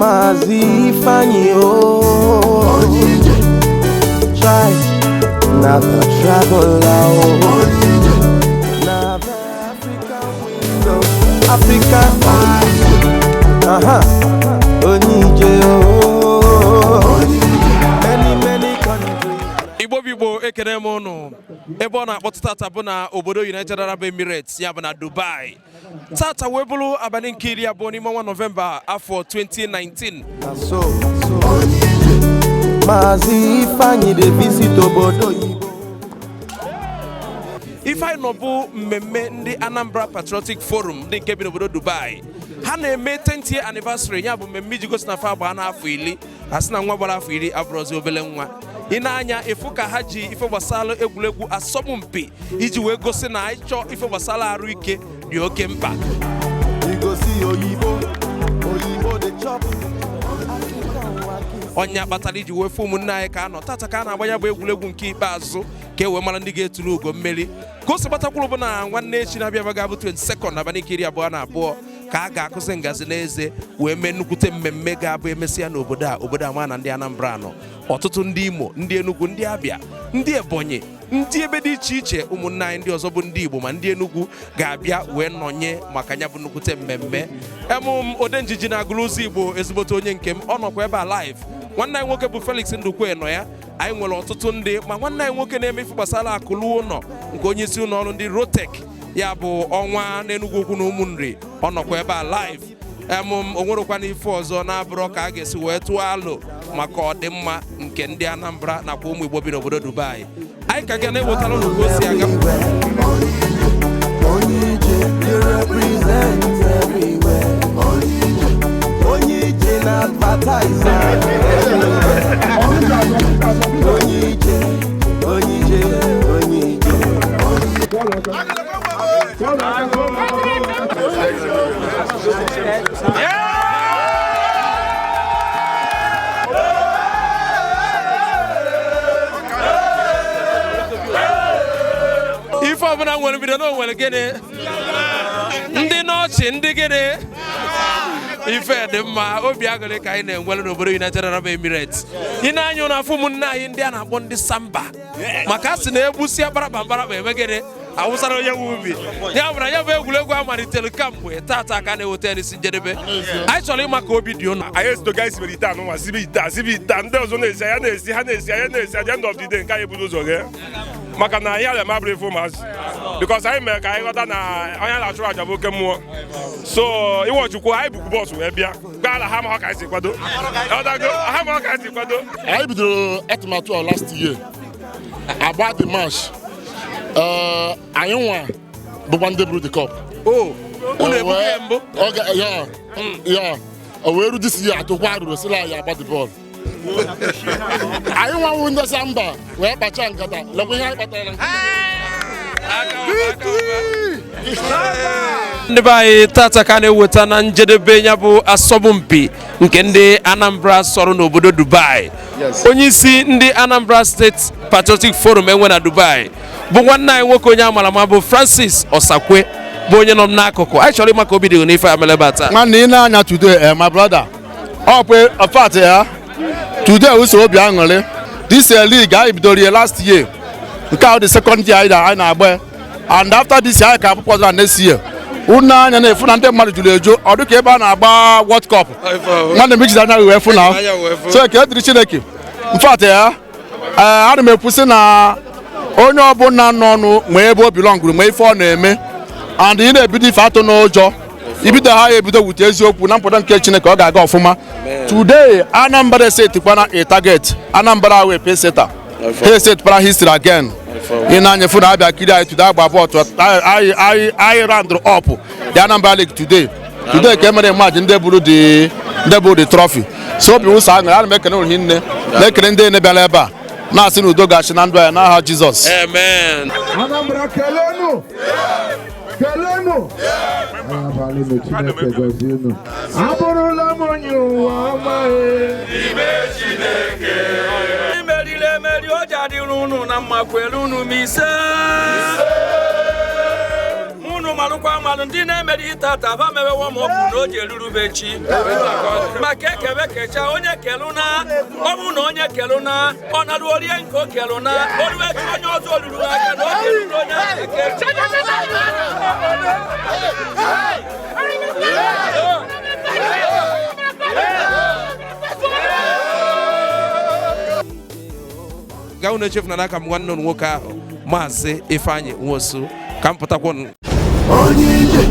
Mazi Fanyo Onye-Ije try never travel out never African window African Onye-Ije many countries Igbo ekene m unu ebe ọ na-akpọtụ tata bụ na obodo United Arab Emirates ya bụ na Dubai. Tata wee bụrụ abalị nke iri abụọ n'ime ọnwa Novemba afọ 2019. Mazi Ifeanyi dey visit obodo Igbo. Ifeanyi nọ bụ mmemme ndị Anambra Patriotic Forum ndị nke bi n'obodo Dubai. Ha na-eme 10th year anniversary ya bụ mmemme iji gosi na fa agba n'afọ iri. Ha sị na nwa gbara afọ iri abụrụzi obele nwa. Ị na-anya efu ka ha ji ife gbasara egwuregwu asọmpi iji wee gosi na anyị chọọ ife gbasara arụ ike dị oke mkpa. Onye kpatara iji wee fụ ụmụnne anyị ka anọ tata ka a na-agbanya bụ egwuregwu nke ikpeazụ ka e wee mara ndị ga-eturu ugo mmeri. Ka o si gbatakwuru bụ na nwanne echi na-abịa ga-abụ 22nd abalị nke iri abụọ na abụọ ka a ga-akụzi ngazi n'eze wee mee nnukwute mmemme ga-abụ emesịa n'obodo a ma na ndị Anambra nọ. Ọtụtụ ndị Imo, ndị Enugu, ndị Abịa, ndị Ebonyi, ndị ebe dị iche iche ụmụnne anyị ndị ọzọ bụ ndị Igbo ma ndị Enugu ga-abịa wee nọnye maka ya bụ nnukwute mmemme. Emụ Odenjiji na-agụrụ ụzọ Igbo ezigbote onye nke m ọ nọkwa ebe a live. Nwanne anyị nwoke bụ Felix Ndukwe nọ ya. Anyị nwere ọtụtụ ndị ma nwanne anyị nwoke na-eme ife gbasara akụlụ ụlọ nke onye isi ụlọ ọrụ ndị Rotek ya bụ ọnwa n'Enugu Ukwu na Ụmụnri ọ nọkwa ebe a live. Onwerokwa n'ife ọzọ na-abụrụ ka a ga-esi wee tụọ alụ maka ọdịmma nke ndị Anambra nakwa ụmụ Igbo bi n'obodo Dubai. Anyị ka ga na-ewetara unu ka o si aga. Onye-Ije na-advertise Ife ọbụla nwere bido na onwere gịnị ndị n'ọchị ndị gịnị ife dị mma obi aṅụrị ka anyị na-enwere n'obodo United Arab Emirates. Ị na-anya n'afọ ụmụnne anyị ndị a na-akpọ ndị Samba maka a sị na egbusi akparakpa eme gịnị awụsara onye nwe ubi ya bụra ya bụ egwuregwu amalitere kamgbe tata ka na-eweta n'isi njedebe. Anyị chọrọ ịma ka obi dị ụnụ. Anyị ezidoga isi mere ite anụnwa sibe ite ndị ọzọ na-esi anya na-esi ha na-esi anya na-esi at the end of the day nke anyị budo ụzọ ghe maka na anyị ala mabụrụ ife ụmụazị because anyị mere ka anyị ghọta na onye na-achụrụ aja bụ oke mmụọ so iwe Chukwu anyị bukwu bọọsụ wee bịa gaala ha ma ọ ka anyị si kwado ha ma ọ ka anyị si kwado. Anyị bidoro atụmatụ a last year agba the march anyị nwa bụkwa ndị buru the cup. Unu ebughị mbụ ya o wee ru this year atụkwa arụrụ sila anyị agba the ball. Anyị nwanwụ ndị Samba wee kpacha nkata lekwa ihe anyị kpatara na ndị be anyị tata ka na-eweta na njedebe ya bụ asọmpi nke ndị Anambra sọrọ n'obodo Dubai. Onye isi ndị Anambra State Patriotic Forum enwe na Dubai bụ nwanne anyị nwoke onye amara ama bụ Francis Osakwe bụ onye nọ n'akụkụ. Anyị chọrọ ịma ka obi dị n'ife ameleba taa. Nwanne ị na-anya today my brother ọpat ya today uso obi aṅụrị this league anyị bidoro last year nke ahụ the second year anyị na-agba and after this year anyị ka apụpụtara next year unu anya na-efu na ndị mmadụ jụrụ eju ọ dị ka ebe a na-agba World Cup nwanne m ejide anya wee fụ na so ka ediri Chineke mfat ya ana m ekwusị na onye ọbụla nọ ọnụ ma ebe o bilọngụrụ ma ife ọ na-eme and ị na-ebido ife atụ n'ụjọ ibido ha ya ebido wute eziokwu na mpụta nke Chineke ọ ga-aga ọfụma. Today Anambra setikwana a target Anambra wee peseta he setpara history again. Ị na-anya fụ na abịa kiri anyị today agba bọọtụ anyị round up the Anambra League today ka emere match ndị buru the trophy so obi ụsọ aṅụrị ana m ekene unu hinne na-ekele ndị na-ebịala ebe a na-asị na udo ga-achị na ndụ anyị n'aha Jizọs. Amen. Anambra kelenu abụrụla m onye ụwa ọma imeriri emeri o ji adịrị unu na mma kwere unu m ise unu malụkwa mmalụ ndị na-emeri tata va mewewo m okwu na o ji erurube chi maka ekebe wee kechaa onye kelụna ọ bụ na onye kelụna ọ na-alụ orie nke o kelụna olu echi onye ọzọ olulu aka na o kelụna onye ga unu echefuna n'aka m nwanne unu nwoke ahụ Maazị Ifeanyị Nwosu ka m pụtakwa Onye-Ije